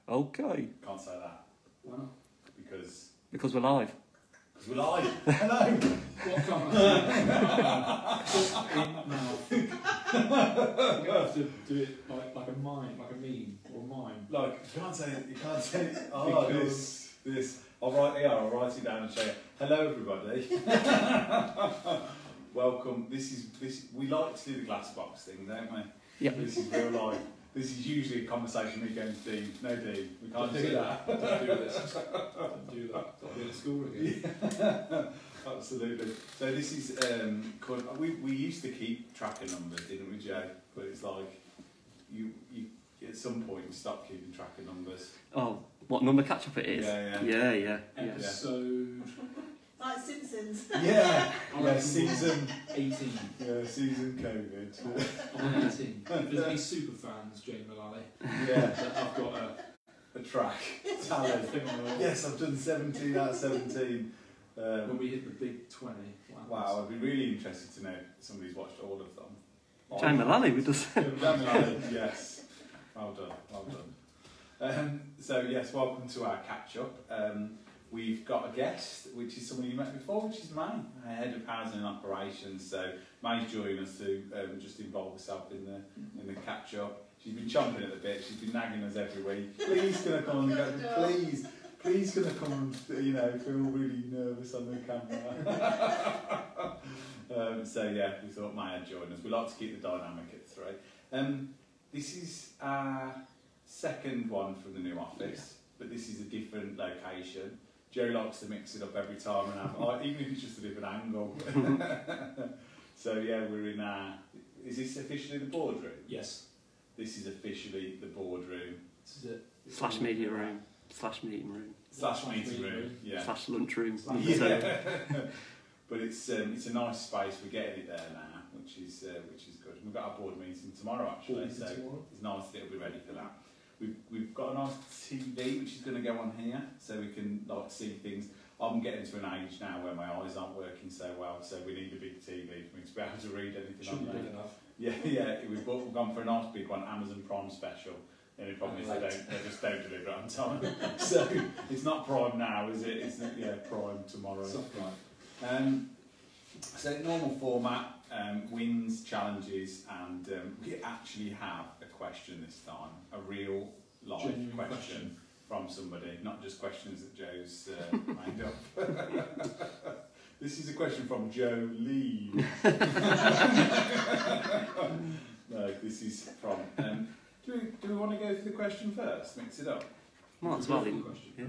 Okay. Can't say that. Why not? Because we're live. Because we're live. Hello. What can't I say? In mouth. You're going to have to do it like a mime, like a meme or a mime. Like, you can't say it. Oh, this. I'll write it down and show you. Hello, everybody. Welcome. We like to do the glass box thing, don't we? Yeah. This is real life. This is usually a conversation we go into Dean. No, Dean, we can't do that. Don't do this. Don't do that. I'll be at school again. Yeah. Absolutely. So this is we used to keep track of numbers, didn't we, Joe? But it's like you at some point you stop keeping track of numbers. Oh, what number catch up it is? Yeah. Episode. Like Simpsons. Yeah. Season 18. Yeah, season COVID. I'm 18. If there's any super fans, Jane Mullally. Yeah. I've got a track tally. Yes, I've done 17 out of 17. When we hit the big 20. Wow, I'd be really interested to know if somebody's watched all of them. Jane Mullally, we just. Jane Mullally, yes. Well done. So yes, welcome to our catch up. We've got a guest, which is someone you met before, which is May, head of housing and operations. So May's joining us to just involve herself in the catch up. She's been chomping at the bit. She's been nagging us every week. Please, can I come and go? Please, can I come and feel really nervous on the camera? So yeah, we thought May would join us. We like to keep the dynamic at 3. This is our second one from the new office, but this is a different location. Jerry likes to mix it up every time and have, even if it's just a different angle. So yeah, we're in our. Is this officially the boardroom? Yes. This is officially the boardroom. This is it. / media room. / meeting room. / meeting room. Yeah. / lunch room. Yeah. But it's a nice space. We're getting it there now, which is good. We've got our board meeting tomorrow actually, so it's nice that it'll be ready for that. We've got a nice TV which is going to go on here, so we can see things. I'm getting to an age now where my eyes aren't working so well, so we need a big TV for me to be able to read anything on there. Big enough. Yeah. We've gone for a nice big one, Amazon Prime special. The only problem is they just don't deliver it on time. So it's not Prime now, is it? It's Prime tomorrow. So normal format, wins, challenges, and we actually have a question this time, a real live question from somebody, not just questions that Joe's made up. This is a question from Joe Lee. No, this is from. Do we want to go for the question first? Mix it up. Well, that's well.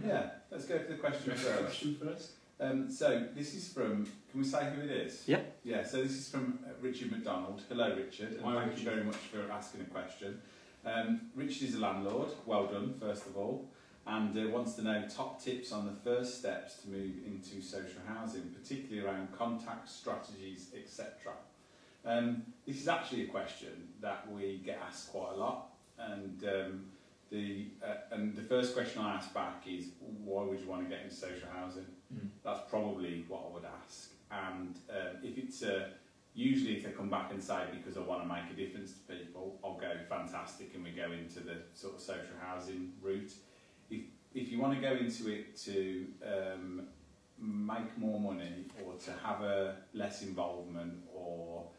Yeah, let's go for the question first. So this is from. Can we say who it is? Yeah. Yeah. So this is from Richard McDonald. Hello, Richard. And Hi, thank Richard. you very much for asking a question. Richard is a landlord. Well done, first of all, and wants to know top tips on the first steps to move into social housing, particularly around contact strategies, etc. This is actually a question that we get asked quite a lot, and the first question I ask back is, why would you want to get into social housing? That's probably what I would ask. And if it's usually if they come back and say because I want to make a difference to people, I'll go fantastic, and we go into the sort of social housing route. If you want to go into it to make more money, or to have a less involvement, or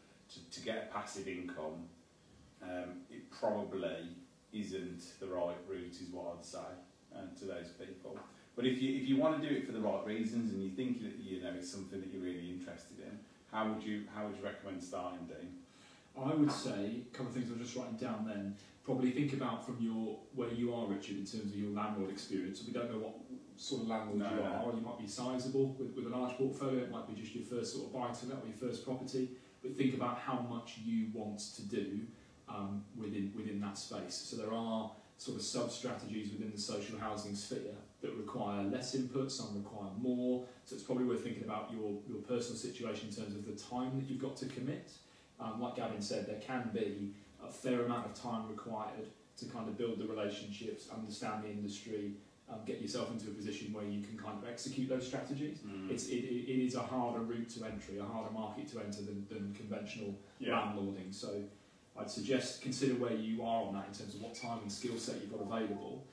to get a passive income, it probably isn't the right route, is what I'd say to those people. But if you want to do it for the right reasons, and you think that it's something that you're really interested in, how would you recommend starting, Dean? I would say a couple of things I'm just writing down then. Probably think about from where you are, Richard, in terms of your landlord experience. We don't know what sort of landlord you are. You might be sizeable with a large portfolio. It might be just your first sort of buy-to-let or your first property. But think about how much you want to do within that space. So there are sort of sub-strategies within the social housing sphere that require less input, some require more. So it's probably worth thinking about your personal situation in terms of the time that you've got to commit. Like Gavin said, there can be a fair amount of time required to kind of build the relationships, understand the industry, get yourself into a position where you can kind of execute those strategies. It is a harder route to entry, a harder market to enter than conventional landlording. So I'd suggest consider where you are on that in terms of what time and skill set you've got available.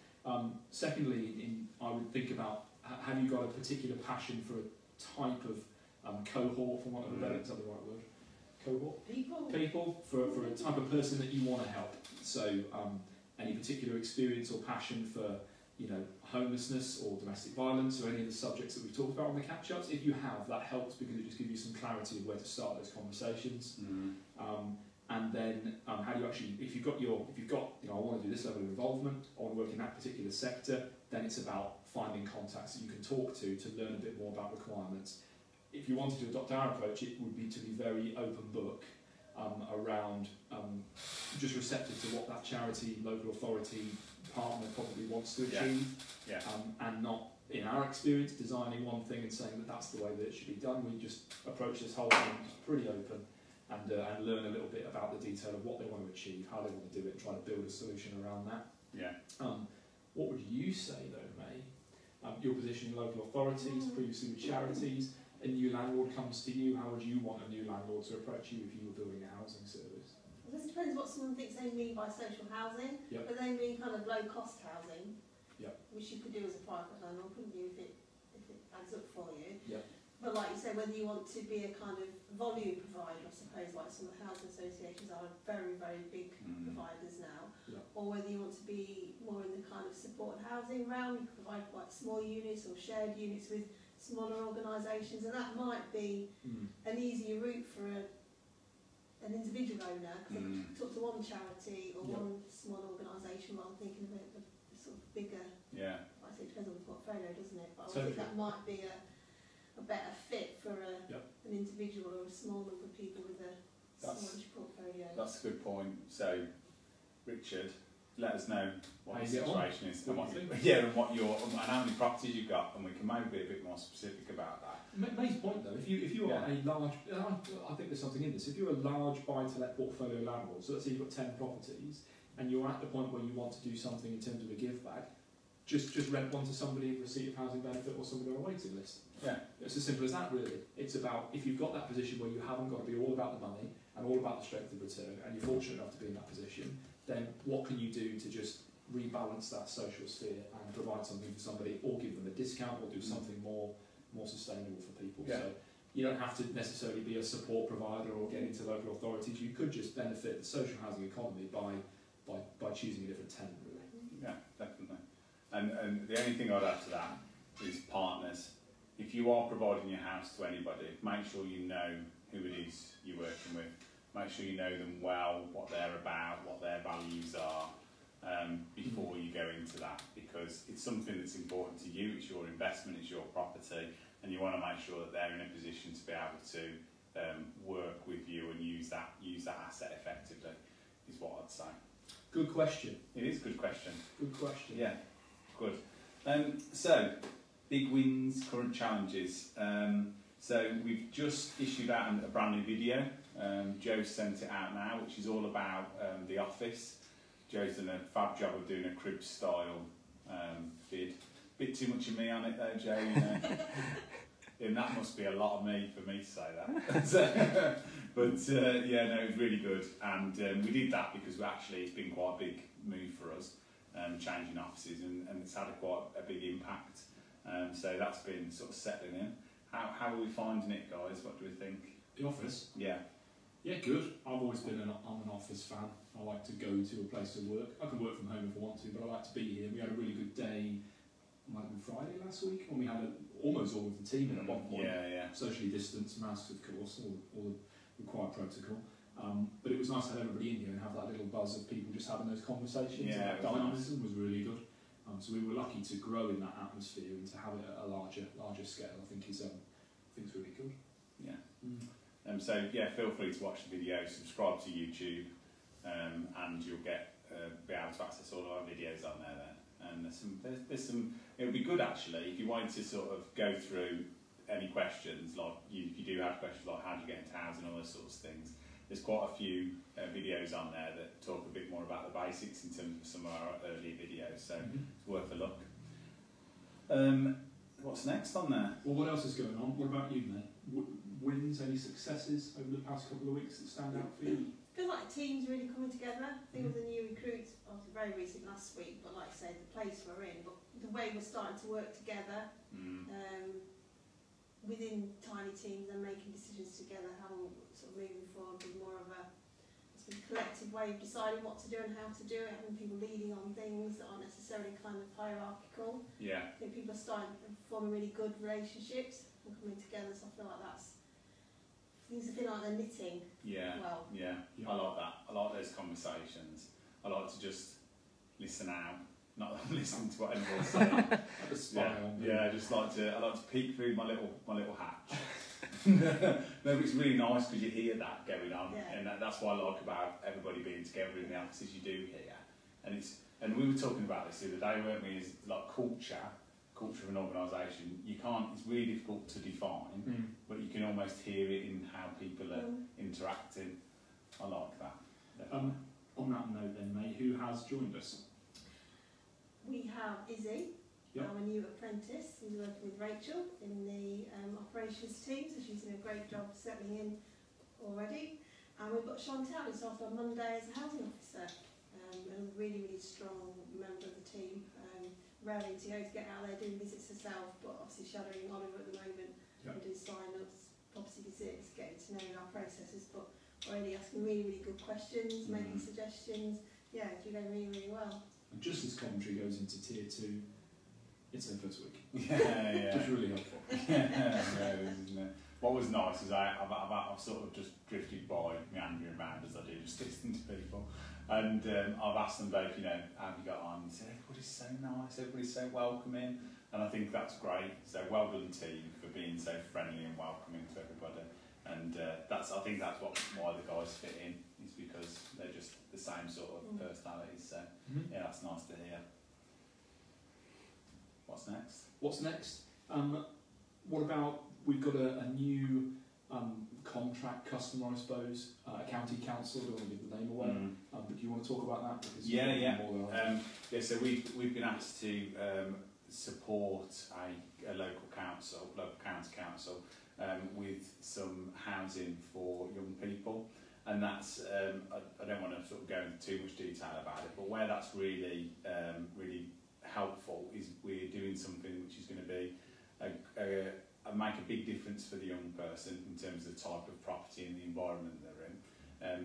Secondly, I would think about, have you got a particular passion for a type of cohort, for want of a better, is that the right word? Cohort? People, for a type of person that you want to help. So any particular experience or passion for, you know, homelessness or domestic violence or any of the subjects that we've talked about on the catch-ups. If you have, that helps because it just gives you some clarity of where to start those conversations. And then how do you actually, if you've got, you know, I want to do this level of involvement, I want to work in that particular sector, then it's about finding contacts that you can talk to learn a bit more about requirements. If you wanted to adopt our approach, it would be to be very open book around just receptive to what that charity, local authority, partner probably wants to achieve, and not, in our experience, designing one thing and saying that that's the way that it should be done. We just approach this whole thing just pretty open and learn a little bit about the detail of what they want to achieve, how they want to do it, and try to build a solution around that. What would you say though, May? Your position in local authorities, previously with charities, a new landlord comes to you, how would you want a new landlord to approach you if you were building a housing service? Well, this depends what someone thinks they mean by social housing. But they mean kind of low cost housing, which you could do as a private landlord, couldn't you, if it adds up for you? But like you said, whether you want to be a kind of volume provider, I suppose, like some of the housing associations are very, very big providers now, or whether you want to be more in the kind of supported housing realm, you can provide like small units or shared units with smaller organisations, and that might be an easier route for an individual owner, because they could talk to one charity or one small organisation rather than thinking of a sort of bigger, like I say, it depends on the portfolio, doesn't it? But I think that might be a better fit for an individual or a small number of people with a smallish portfolio. That's a good point. So, Richard, let us know what the situation is and and how many properties you've got, and we can maybe be a bit more specific about that. May's point though, if you are a large, I think there's something in this. If you're a large buy-to-let portfolio landlord, so let's say you've got 10 properties, and you're at the point where you want to do something in terms of a give back, just rent one to somebody in receipt of housing benefit or somebody on a waiting list. It's as simple as that, really. It's about, if you've got that position where you haven't got to be all about the money and all about the strength of return, and you're fortunate enough to be in that position, then what can you do to just rebalance that social sphere and provide something for somebody, or give them a discount, or do something more sustainable for people? So you don't have to necessarily be a support provider or get into local authorities. You could just benefit the social housing economy by choosing a different tenant, really. Yeah, definitely. And the only thing I'd add to that is partners. If you are providing your house to anybody, make sure you know who it is you're working with. Make sure you know them well, what they're about, what their values are, before you go into that, because it's something that's important to you. It's your investment, it's your property, and you want to make sure that they're in a position to be able to work with you and use that asset effectively, is what I'd say. Good question. It is a good question. Good question. Yeah, good. So, big wins, current challenges. So we've just issued out a brand new video. Joe sent it out now, which is all about the office. Joe's done a fab job of doing a crib style vid. Bit too much of me on it though, Joe, you know. And that must be a lot of me for me to say that. But yeah, no, it was really good. And we did that because it's been quite a big move for us, changing offices, and it's had quite a big impact. So that's been sort of settling in. How are we finding it, guys? What do we think? The office? Yeah, good. I'm an office fan. I like to go to a place to work. I can work from home if I want to, but I like to be here. We had a really good day, might have been Friday last week, when we had almost all of the team in at one point. Yeah. Socially distanced, masks of course, all the required protocol. But it was nice to have everybody in here and have that little buzz of people just having those conversations. Yeah, dynamism was really good. So we were lucky to grow in that atmosphere and to have it at a larger scale. I think is really good. Yeah. So yeah, feel free to watch the video, subscribe to YouTube, and you'll be able to access all our videos on there then. And there's some. It would be good actually if you wanted to sort of go through any questions, like if you do have questions like how do you get into housing, all those sorts of things. There's quite a few videos on there that talk a bit more about the basics in terms of some of our earlier videos, so it's worth a look. What's next on there? Well, what else is going on? What about you, mate? Wins, any successes over the past couple of weeks that stand out for you? I feel like the team's really coming together. I think with the new recruits, obviously very recent last week, but like I say, the pace we're in, but the way we're starting to work together within tiny teams and making decisions together, how we're sort of moving forward with more of a sort of collective way of deciding what to do and how to do it, having people leading on things that aren't necessarily kind of hierarchical. Yeah. I think people are starting to form really good relationships and coming together, so I feel like things feel like they're knitting. Yeah. Well. Yeah. I like that. I like those conversations. I like to just listen out, not listen to what anyone's saying. I like to peek through my little hatch. No, but it's really nice because you hear that going on, and that's what I like about everybody being together in the offices you do here. And we were talking about this the other day, weren't we? Is like culture of an organisation. It's really difficult to define, but you can almost hear it in how people are interacting. I like that. On that note then, May, who has joined us? We have Izzy, our new apprentice, who's working with Rachel in the operations team, so she's doing a great job settling in already. And we've got Chantal, who started on Monday as a housing officer, a really, really strong member of the team, raring to go to get out there doing visits herself, but obviously shadowing Oliver at the moment and doing sign-ups, property visits, getting to know our processes, but already asking really, really good questions, making suggestions. Yeah, it's going really, really well. And just as commentary goes into tier 2, it's their first week. Yeah. Just really helpful. Isn't it? What was nice is I've sort of just drifted by, meandering around as I do, just listening to people. And I've asked them both, how have you got on? And they said, everybody's so nice, everybody's so welcoming. And I think that's great. So well done team for being so friendly and welcoming to everybody. And I think that's why the guys fit in, is because they're just the same sort of personalities. So yeah, that's nice to hear. What's next? What about, we've got a new contract customer, I suppose, a county council. I don't want to give the name away, but do you want to talk about that? Because so we've been asked to support a local county council with some housing for young people, and that's I don't want to sort of go into too much detail about it, but where that's really helpful is we're doing something which is going to be make a big difference for the young person in terms of the type of property and the environment they're in,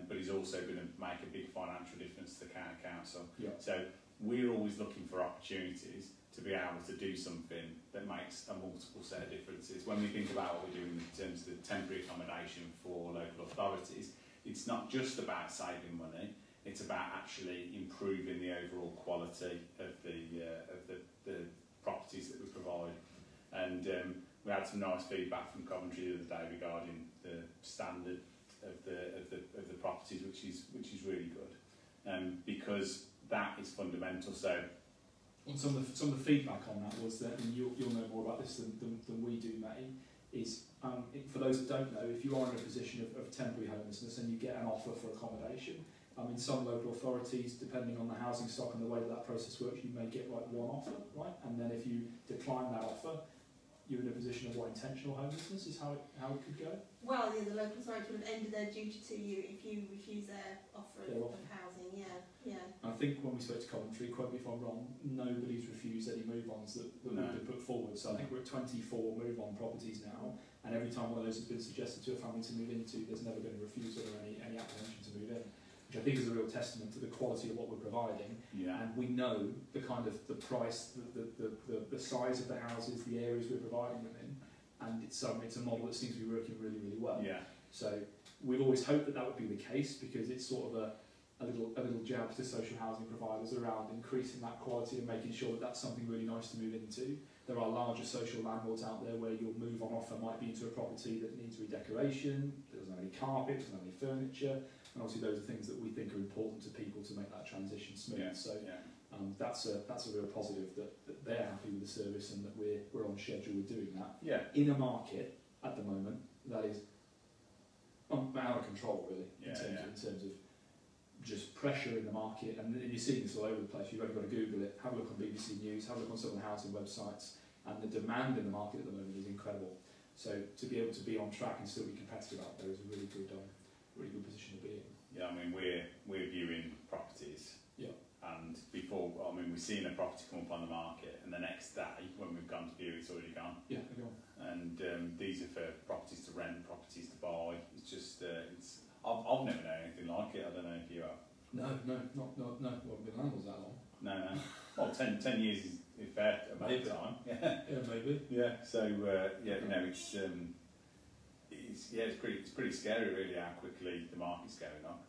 but is also going to make a big financial difference to the county council. So we're always looking for opportunities to be able to do something that makes a multiple set of differences. When we think about what we're doing in terms of the temporary accommodation for local authorities, it's not just about saving money, it's about actually improving the overall quality of the properties that we provide. And we had some nice feedback from Coventry the other day regarding the standard of the properties, which is really good, because that is fundamental. So, and some of the feedback on that was that, and you'll know more about this than we do, May, is for those that don't know, if you are in a position of temporary homelessness and you get an offer for accommodation, in some local authorities, depending on the housing stock and the way that process works, you may get like one offer, right? And then if you decline that offer, you're in a position of intentional homelessness is how it could go? Well, the local authority would have ended their duty to you if you refuse their offer of housing, I think when we spoke to Coventry, quote me if I'm wrong, nobody's refused any move-ons that we've been put forward. So I think we're at 24 move-on properties now, and every time one of those has been suggested to a family to move into, there's never been a refusal or any apprehension to move in, which I think is a real testament to the quality of what we're providing. And we know the kind of the price, the size of the houses, the areas we're providing them in, and it's a model that seems to be working really, really well. So we've always hoped that would be the case, because it's sort of a little jab to social housing providers around increasing that quality and making sure that that's something really nice to move into. There are larger social landlords out there where your move on offer might be into a property that needs redecoration, there doesn't have any carpet, doesn't have any furniture, and obviously those are things that we think are important to people to make that transition smooth. That's a real positive that they're happy with the service and that we're on schedule with doing that. In a market at the moment that is out of control, really, in terms of just pressure in the market, and you're seeing this all over the place. You've only got to Google it, have a look on BBC News, have a look on some of the housing websites, and the demand in the market at the moment is incredible. So to be able to be on track and still be competitive out there is a really good position to be in. I mean, we're viewing properties and before, I mean, we've seen a property come up on the market, and the next day when we've gone to view, it's already gone. Yeah, they're gone. And these are for properties to rent, properties to buy. It's just, I've never known anything like it. I don't know if you have. No. Well, we've been landlords that long. No. Well, 10 years is fair amount of time. Yeah, maybe. Yeah. So it's pretty scary really how quickly the market's going on.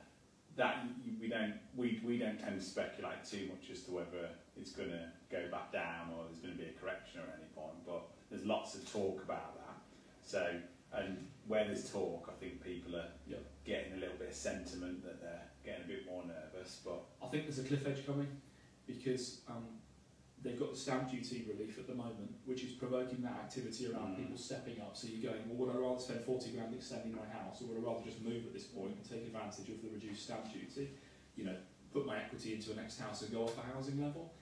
That we don't tend to speculate too much as to whether it's going to go back down or there's going to be a correction at any point. But there's lots of talk about that. So, and where there's talk, I think people are getting a little bit of sentiment that they're getting a bit more nervous. But I think there's a cliff edge coming because they've got the stamp duty relief at the moment, which is provoking that activity around people stepping up. So you're going, well, would I rather spend 40 grand extending my house, or would I rather just move at this point and take advantage of the reduced stamp duty? You know, put my equity into a next house and go off a housing level,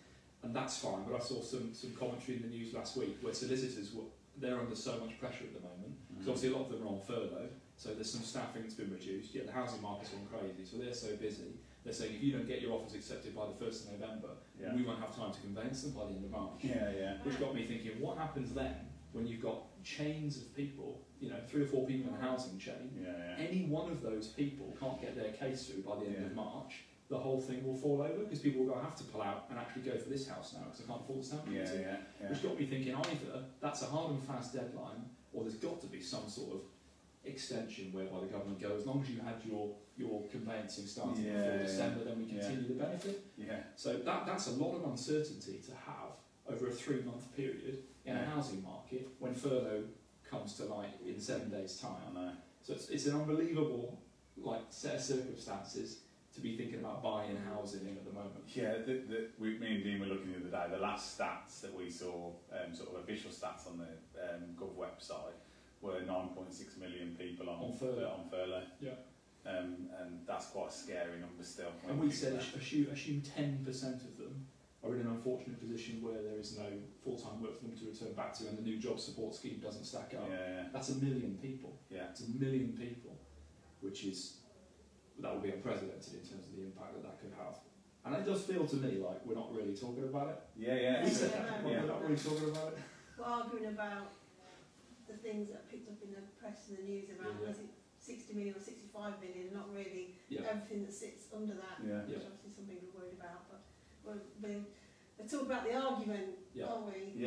and that's fine. But I saw some commentary in the news last week where solicitors they're under so much pressure at the moment. Because obviously a lot of them are on furlough, so there's some staffing that's been reduced. Yet the housing market's gone crazy, so they're so busy. They're saying if you don't get your offers accepted by the 1st of November, we won't have time to conveyance them by the end of March. Which got me thinking, what happens then when you've got chains of people, you know, 3 or 4 people in a housing chain? Any one of those people can't get their case through by the end of March, the whole thing will fall over because people will have to pull out and actually go for this house now because I can't afford the stamp duty. Which got me thinking either that's a hard and fast deadline, or there's got to be some sort of extension whereby the government goes, as long as you had your conveyancing starting before December, then we continue the benefit. So that's a lot of uncertainty to have over a 3-month period in a housing market when furlough comes to light in 7 days' time. So it's an unbelievable set of circumstances to be thinking about buying housing in at the moment. Me and Dean were looking the other day, the last stats that we saw, sort of official stats on the Gov website, were 9.6 million people on furlough. And that's quite a scary number still. And we said assume 10% of them are in an unfortunate position where there is no full-time work for them to return back to, and the new job support scheme doesn't stack up. That's 1 million people. It's 1 million people, that would be unprecedented in terms of the impact that could have. And it does feel to me like we're not really talking about it. We said that, but we're not really talking about it. We're arguing about the things that are picked up in the press and the news about was it 60 million or 65 million, not really everything that sits under that, which obviously some people are worried about. But we're talking about the argument, aren't we?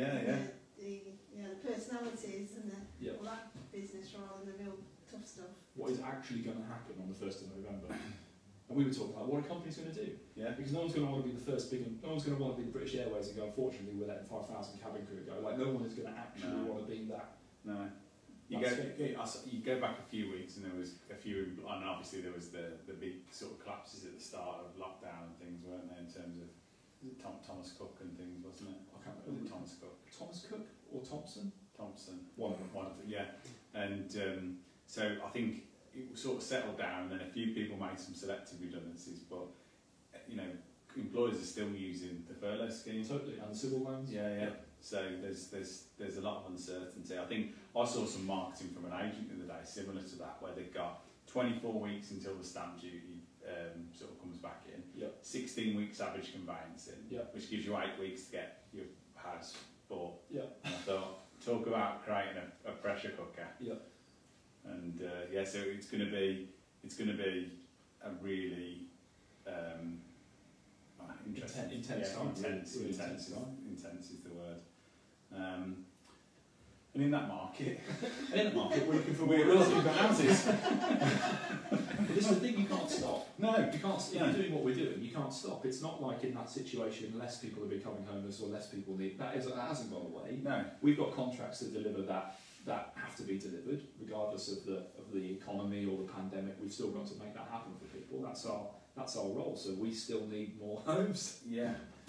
The personalities and all that business rather than the real tough stuff. What is actually going to happen on the 1st of November? And we were talking about what a company's going to do. Because no one's going to want to be the first no one's going to want to be the British Airways and go, unfortunately, we're letting 5,000 cabin crew go. No one is going to actually want to be that. No. You go back a few weeks and there was a few, and obviously there was the big sort of collapses at the start of lockdown and things, weren't there, in terms of Thomas Cook and things, wasn't it? I can't remember. Thomas Cook. Thomas Cook or Thompson? Thompson. One of them, And so I think it sort of settled down, and then a few people made some selective redundancies, but employers are still using the furlough scheme. Totally, and the civil loans. So there's a lot of uncertainty. I think I saw some marketing from an agent the other day similar to that, where they've got 24 weeks until the stamp duty sort of comes back in. 16 weeks average conveyancing, which gives you 8 weeks to get your house bought. And I thought, talk about creating a pressure cooker. And so it's going to be a really interesting, intense is the word. And in that market, we're looking for houses. But this is the thing, you can't stop. No, you can't. If you're doing what we're doing, you can't stop. It's not like in that situation, less people are becoming homeless or less people need. That hasn't gone away. No, we've got contracts that deliver that have to be delivered, regardless of the economy or the pandemic. We've still got to make that happen for people. That's our role. So we still need more homes.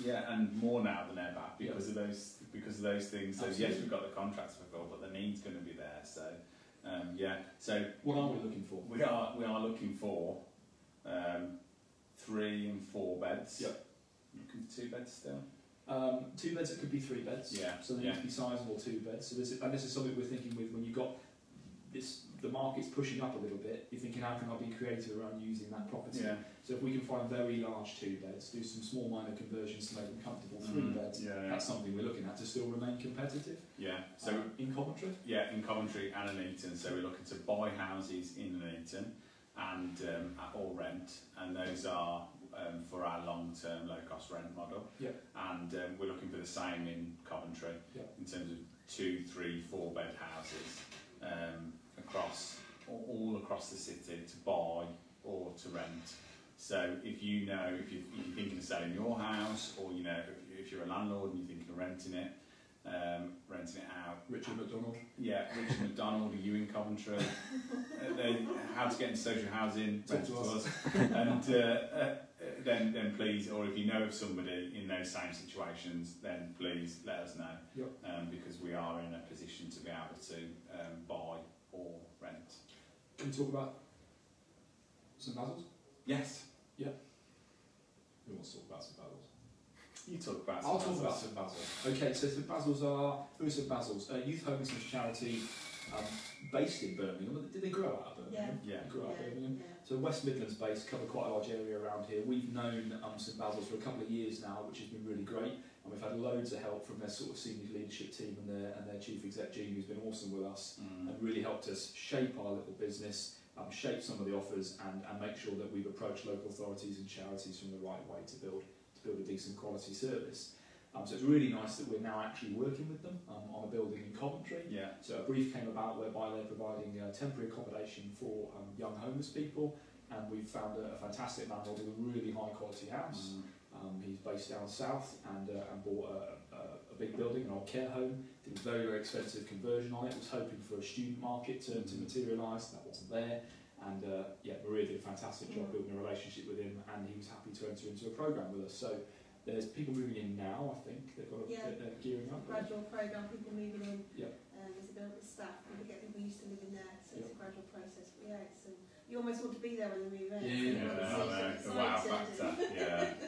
And more now than ever because of those things. So yes, we've got the contracts fulfilled, but the need's going to be there. So So what are we looking for? We are looking for 3 and 4 beds. Looking for 2 beds still. 2 beds, it could be 3 beds. So they need to be sizable 2 beds. So this is something we're thinking with when you've got this the market's pushing up a little bit, you're thinking, how can I be creative around using that property? Yeah. So if we can find very large 2 beds, do some small minor conversions to make them comfortable 3 beds, that's something we're looking at to still remain competitive. Yeah. So in Coventry? Yeah, in Coventry and in Eton. So we're looking to buy houses in Eton and at all rent, and those are for our long-term low-cost rent model. Yep. And we're looking for the same in Coventry, in terms of 2, 3, 4 bed houses across all across the city to buy or to rent. So if you're thinking of selling your house, or if you're a landlord and you're thinking of renting it out. Richard McDonald. Yeah, Richard McDonald, are you in Coventry? How to get into social housing, talk to us. And then please, or if you know of somebody in those same situations, then please let us know. Because we are in a position to be able to buy or rent. Can we talk about St Basil's? Yes. Yeah. Who wants to talk about St Basil's? You talk about I'll talk about St Basil's. Okay, so St Basil's who is St Basil's? A youth homelessness charity based in Birmingham. Did they grow out of Birmingham? Yeah. They grew out of Birmingham. Yeah. So West Midlands based, cover quite a large area around here. We've known St Basil's for a couple of years now, which has been really great. And we've had loads of help from their sort of senior leadership team and their chief exec, Jean, who's been awesome with us and really helped us shape our little business, shape some of the offers and make sure that we've approached local authorities and charities from the right way to build a decent quality service. So it's really nice that we're now actually working with them on a building in Coventry. Yeah. So a brief came about whereby they're providing temporary accommodation for young homeless people, and we've found a fantastic landlord with a really high quality house. He's based down south and bought a big building, an old care home, did a very, very expensive conversion on it, was hoping for a student market to materialise, that wasn't there. And Maria did a fantastic job building a relationship with him, and he was happy to enter into a programme with us. So there's people moving in now, I think. They're gearing up. Gradual programme, people moving in. Yeah. There's a bit of staff, people get people used to living there, so it's a gradual process. But yeah, you almost want to be there when they move in. The wow factor. Yeah.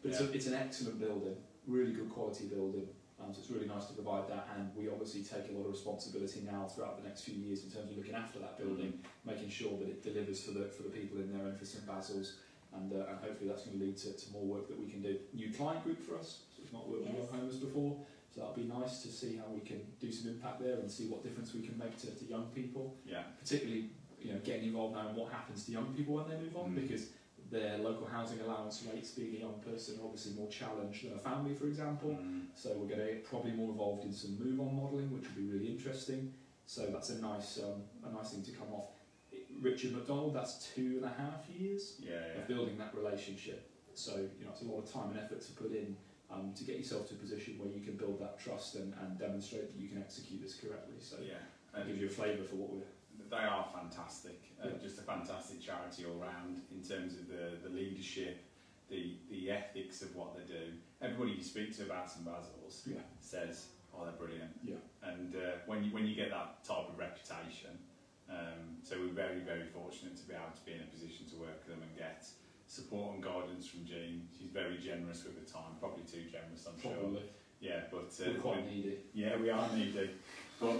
But it's an excellent building, really good quality building. So it's really nice to provide that, and we obviously take a lot of responsibility now throughout the next few years in terms of looking after that building, making sure that it delivers for the people in there and for St Basil's, and hopefully that's going to lead to more work that we can do. New client group for us, so we've not worked with young homeless before, so that'll be nice to see how we can do some impact there and see what difference we can make to young people. Yeah. Particularly, getting involved now in what happens to young people when they move on, because their local housing allowance rates, being a young person, are obviously more challenged than a family, for example. So we're going to get probably more involved in some move-on modelling, which will be really interesting. So that's a nice thing to come off. Richard McDonald, that's 2.5 years of building that relationship. So it's a lot of time and effort to put in to get yourself to a position where you can build that trust and demonstrate that you can execute this correctly. So that gives you a flavour for what we're. They are fantastic, just a fantastic charity all round in terms of the leadership, the ethics of what they do. Everybody you speak to about St Basil's says, "Oh, they're brilliant." Yeah. And when you get that type of reputation, so we're very, very fortunate to be able to be in a position to work with them and get support and guidance from Jean. She's very generous with her time, probably too generous, I'm sure. Yeah, but we're quite needy. Yeah, we are needy. But,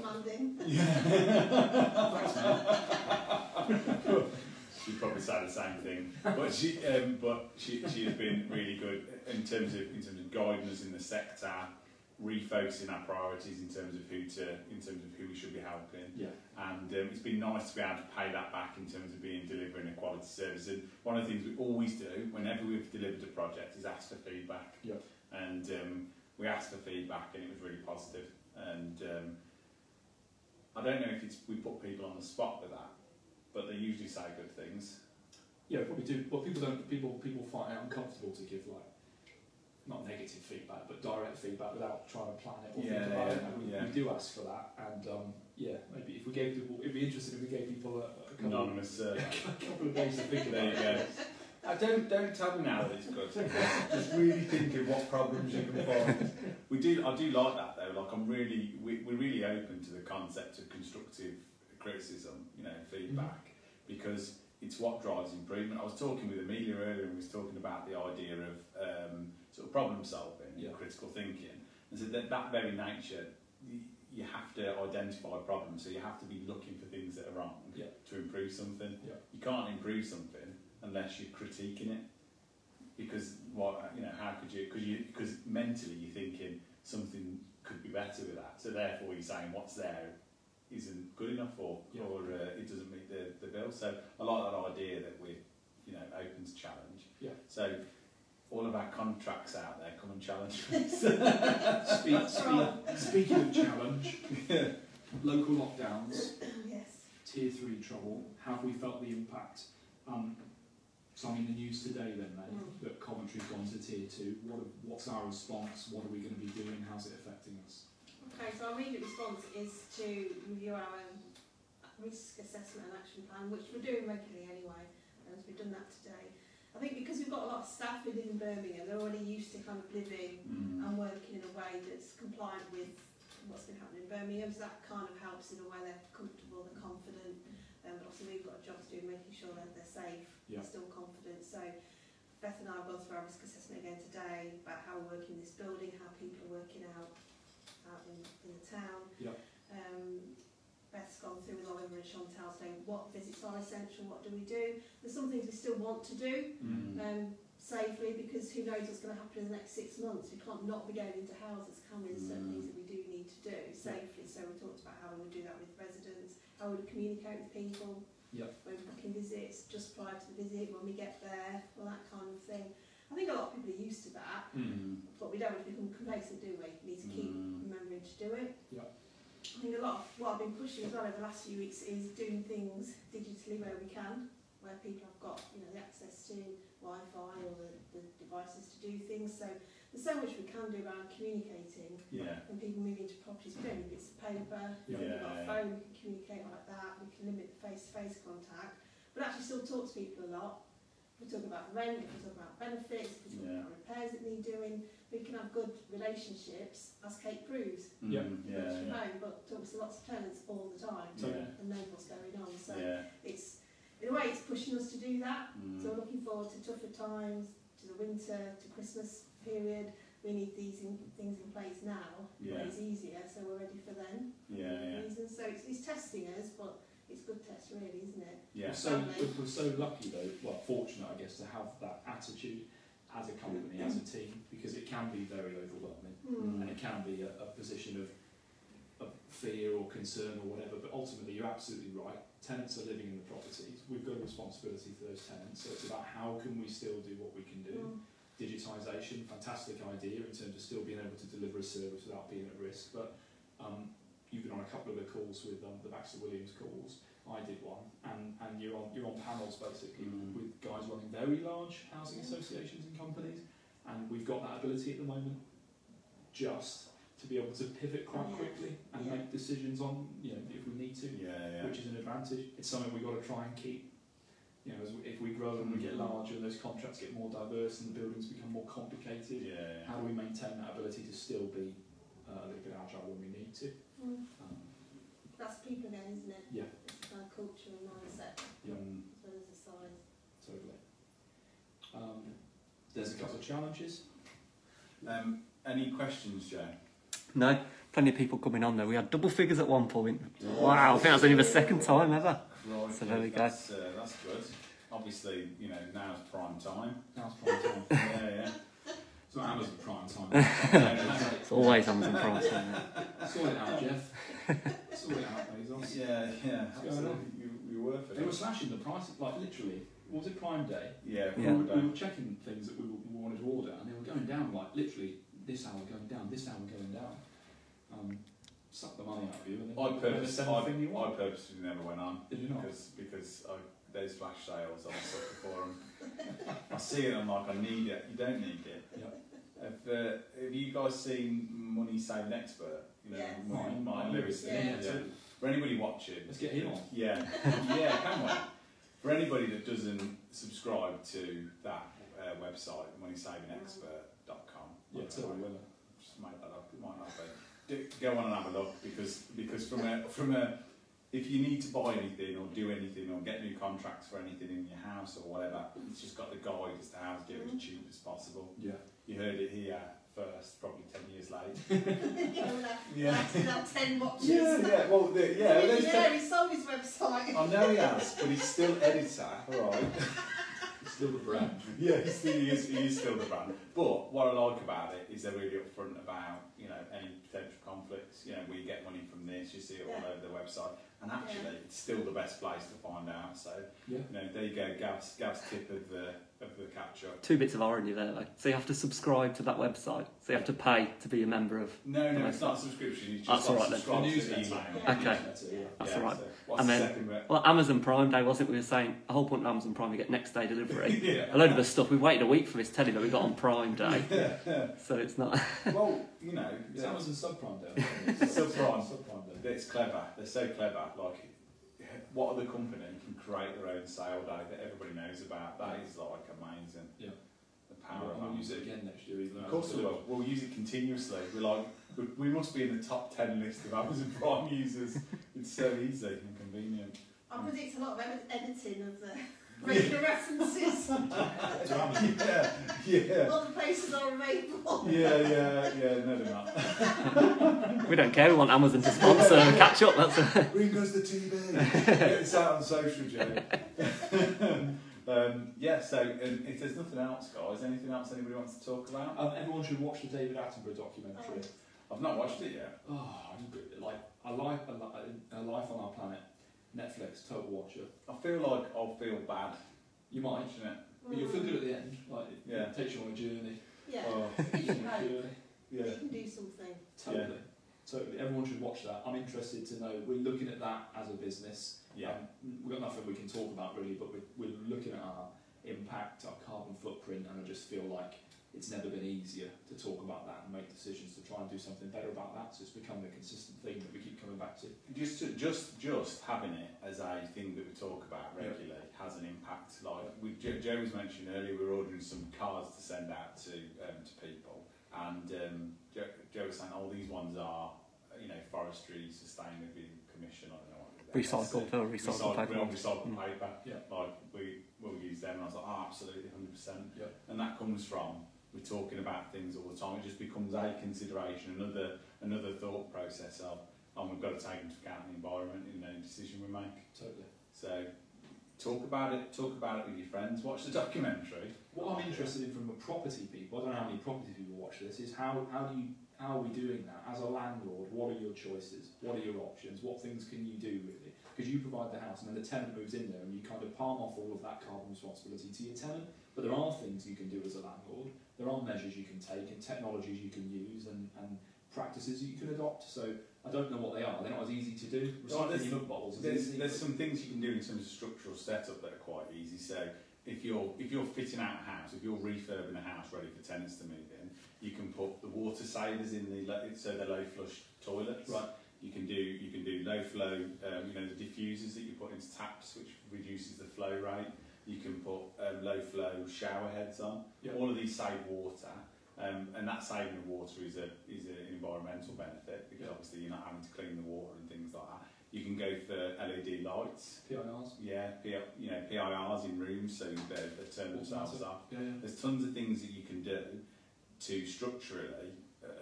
she'd probably say the same thing. But she has been really good in terms of guiding us in the sector, refocusing our priorities in terms of who we should be helping. Yeah. And it's been nice to be able to pay that back in terms of delivering a quality service. And one of the things we always do whenever we've delivered a project is ask for feedback. Yeah. And we asked for feedback, and it was really positive. And I don't know if we put people on the spot with that, but they usually say good things. Yeah, probably do. Well, people find it uncomfortable to give not negative feedback, but direct feedback without trying to plan it or think about it. And we do ask for that, and maybe if we gave people, it'd be interesting if we gave people a couple anonymous a couple of days to think about it. Don't tell me now that it's good. Just really think of what problems you can find. I do like that though. Like we're really open to the concept of constructive criticism, feedback, because it's what drives improvement. I was talking with Amelia earlier, and we was talking about the idea of sort of problem solving and critical thinking, and so that very nature, you have to identify problems, so you have to be looking for things that are wrong to improve something. You can't improve something unless you're critiquing it, because how could you? Because mentally you're thinking something could be better with that, so therefore you're saying what's there isn't good enough, or it doesn't meet the bill. So I like that idea that we're open to challenge. So all of our contracts out there, come and challenge us. Speaking of challenge, local lockdowns, Tier 3 trouble, have we felt the impact? So in the news today then, that Coventry's gone to Tier 2. What's our response? What are we going to be doing? How's it affecting us? Okay, so our immediate response is to review our own risk assessment and action plan, which we're doing regularly anyway, and we've done that today. I think because we've got a lot of staff who live in Birmingham, they're already used to kind of living and working in a way that's compliant with what's been happening in Birmingham, so that kind of helps in a way they're comfortable, they're confident, but obviously we've got a job to do making sure that they're safe, they're still confident. So Beth and I have gone through our risk assessment again today about how we're working in this building, how people are working out in the town. Beth's gone through with Oliver and Chantal saying what visits are essential, what do we do. There's some things we still want to do safely, because who knows what's going to happen in the next 6 months. We can't not be going into houses, can we? There's certain things that we do need to do safely. So we talked about how we would do that with residents, how we would communicate with people, when we're booking visits, just prior to the visit, when we get there, all that kind of thing. I think a lot of people are used to that, but we don't want to become complacent, do we? We need to keep remembering to do it. I think a lot of what I've been pushing as well over the last few weeks is doing things digitally where we can, where people have got the access to Wi-Fi or the devices to do things. So there's so much we can do around communicating. When people move into properties, we don't need bits of paper. We've got a phone, we can communicate like that. We can limit the face-to-face contact, but actually still talk to people a lot. If we talk about rent, if we talk about benefits, if we talk about repairs that need doing, we can have good relationships, as Kate proves. Home, but talks to lots of tenants all the time and knows what's going on. So it's, in a way, it's pushing us to do that. So we're looking forward to tougher times, to the winter, to Christmas period. We need these things in place now. It's easier, so we're ready for them. Reasons. So it's testing us, but it's a good test, really, isn't it? We're so lucky, though, fortunate, I guess, to have that attitude as a company, as a team, because it can be very overwhelming, and it can be a position of fear or concern or whatever, but ultimately you're absolutely right. Tenants are living in the properties. We've got a responsibility for those tenants, so it's about how can we still do what we can do. Digitisation, fantastic idea in terms of still being able to deliver a service without being at risk, but you've been on a couple of the calls with the Baxter Williams calls. I did one, and you're on panels basically with guys running very large housing associations and companies, and we've got that ability at the moment just to be able to pivot quite quickly and make decisions on if we need to, which is an advantage. It's something we've got to try and keep. If we grow and we get larger and those contracts get more diverse and the buildings become more complicated, how do we maintain that ability to still be a little bit agile when we need to? That's people again, isn't it? It's the kind of culture and mindset, as well as the size. Totally. There's a couple of challenges. Any questions, Joe? No, plenty of people coming on there. We had double figures at one point. Wow, I think that's only the second time ever. Right, so there we go. That's good. Obviously, now's prime time. Now's prime time. It's not Amazon prime time. It's always Amazon prime time. Sort it out, Jeff. Sort it out, Bezos. Absolutely. You were for it. They were slashing the prices, literally. Was it Prime Day? We were checking things that we wanted to order, and they were going down, literally, this hour going down, this hour going down. Suck the money out of you, and then I purposely never went on. Did you not? Because there's flash sales, I'm a sucker for them. I see it, I'm like, I need it. You don't need it. Have you guys seen Money Saving Expert? Martin Lewis. For anybody watching, let's get him on. Come on. For anybody that doesn't subscribe to that website, moneysavingexpert.com. Just made that up. It might not be. Go on and have a look, because from a if you need to buy anything or do anything or get new contracts for anything in your house or whatever, it's just got the guide as to how to get it as cheap as possible. You heard it here first, probably 10 years late. That's 10 watches. He sold his website. I know he has, but he's still editor, right? Still the brand. Yeah, he is still the brand. But what I like about it is they're really upfront about, any potential conflicts. We get money from this, you see it all over the website. And actually, it's still the best place to find out. So, there you go, Gav's tip of the catch up. 2 bits of irony there, though. So you have to subscribe to that website. So you have to pay to be a member of. No, it's not a subscription. You just That's all right subscribe then. to the email. Okay, that's all right. So what's And the then, second bit? well, Amazon Prime Day, wasn't it? We were saying a whole point of Amazon Prime, you get next day delivery. Yeah. A load of the stuff, we waited a week for this telly that we got on Prime Day. So it's not. Well, It's Amazon Subprime Day. Subprime. Subprime Day. It's clever. They're so clever. Like, what other company can create their own sale day that everybody knows about? That is like amazing. Yeah. The power of We'll Amazon. use it again next year, even though. Of course we will. We'll use it continuously. We must be in the top 10 list of Amazon Prime users. It's so easy and convenient. I predict a lot of editing of the regular references. Yeah. All the places are available. Yeah, no they're not. We don't care, we want Amazon to sponsor Catch Up. Bring us the TV. Get this out on social, Joe. So if there's nothing else, guys, anything else anybody wants to talk about? Everyone should watch the David Attenborough documentary. I've not watched it yet. Like A Life on Our Planet, Netflix, total watcher. I feel like I'll feel bad. You might, but you'll feel good at the end. Like it takes you on a journey. Yeah. Takes you on a journey. You can do something. Totally. Totally. Everyone should watch that. I'm interested to know. We're looking at that as a business. We've got nothing we can talk about really, but we're looking at our impact, our carbon footprint, and I just feel like it's never been easier to talk about that and make decisions to try and do something better about that. So it's become a consistent theme that we keep coming back to. Just having it as a thing that we talk about regularly has an impact. Like Joe was mentioning earlier, we're ordering some cards to send out to people, and Joe was saying, these ones are Forestry Sustainability Commission. I don't know what recycled paper. Recycled paper. Yeah. Like we'll use them, and I was like, absolutely, 100%. Yeah. And that comes from we're talking about things all the time. It just becomes a consideration, another thought process of, we've got to take into account the environment in any decision we make. Totally. So talk about it with your friends. Watch the documentary. What I'm interested in from a property people, I don't know how many property people watch this, is how are we doing that as a landlord? What are your choices? What are your options? What things can you do with it? Because you provide the house and then the tenant moves in there and you kind of palm off all of that carbon responsibility to your tenant. But there are things you can do as a landlord. There are measures you can take and technologies you can use and practices you can adopt. So I don't know what they are. They're not as easy to do. Recycling your milk bottles is easy. There's some things you can do in terms of structural setup that are quite easy. So if you're fitting out a house, if you're refurbing a house ready for tenants to move in, you can put the water savers in the low flush toilets. Right. You can do low flow, the diffusers that you put into taps, which reduces the flow rate. You can put low flow shower heads on. Yep. All of these save water, and that saving of water is an environmental benefit because obviously you're not having to clean the water and things like that. You can go for LED lights. PIRs. Yeah, PIRs in rooms so they turn themselves off. Yeah. There's tons of things that you can do to structurally,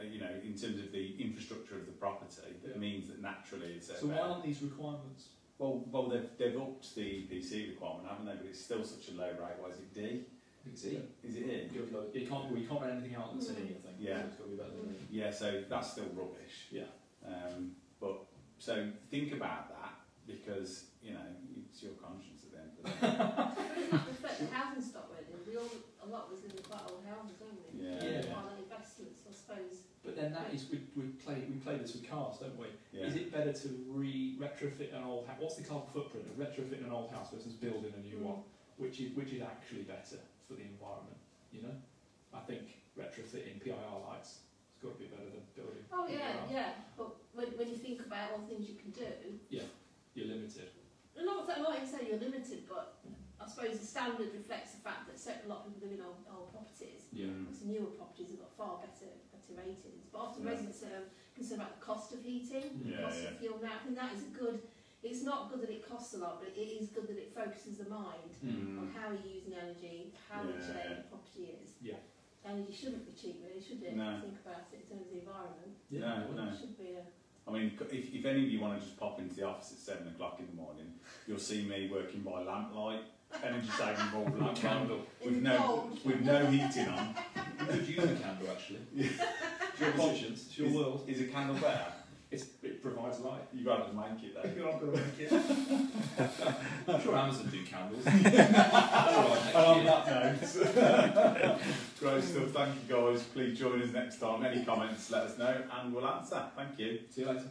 in terms of the infrastructure of the property, that means that naturally it's. So why aren't these requirements? Well, they've upped the EPC requirement, haven't they? But it's still such a low rate. Why is it D? It's E. Is it E? You can't run anything out that's in E, I think. Yeah. It's got to be better than E. Yeah, so that's still rubbish. Yeah. So think about that because it's your conscience at the end of the day. Reflect the housing stock really. A lot of us live in quite old houses, don't we? Yeah. Quite a lot of investments, I suppose. But then that is we play this with cars, don't we? Yeah. Is it better to retrofit an old house? What's the carbon footprint of retrofitting an old house versus building a new one? Which is actually better for the environment? I think retrofitting PIR lights has got to be better than building. Oh yeah. But when you think about all the things you can do, you're limited. Not even say you're limited, but I suppose the standard reflects the fact that a lot of people live in old properties. Yeah. Because newer properties have got far better ratings. But often residents are concerned about the cost of heating, the cost of fuel. Now, I think that is it's not good that it costs a lot, but it is good that it focuses the mind on how you're using energy, how much the property is. Yeah. energy shouldn't be cheap, really, should it? No. Think about it in terms of the environment. No. It should be a... I mean, if any of you want to just pop into the office at 7 o'clock in the morning, you'll see me working by lamplight, energy saving bulb lamp candle, with no heating on. You could use a candle actually. It's your positions, it's your world. Is a candle better? It provides light. You've got to make it though. You're not going to make it. I'm sure Amazon do candles. On that note, great stuff. Thank you guys. Please join us next time. Any comments, let us know and we'll answer. Thank you. See you later.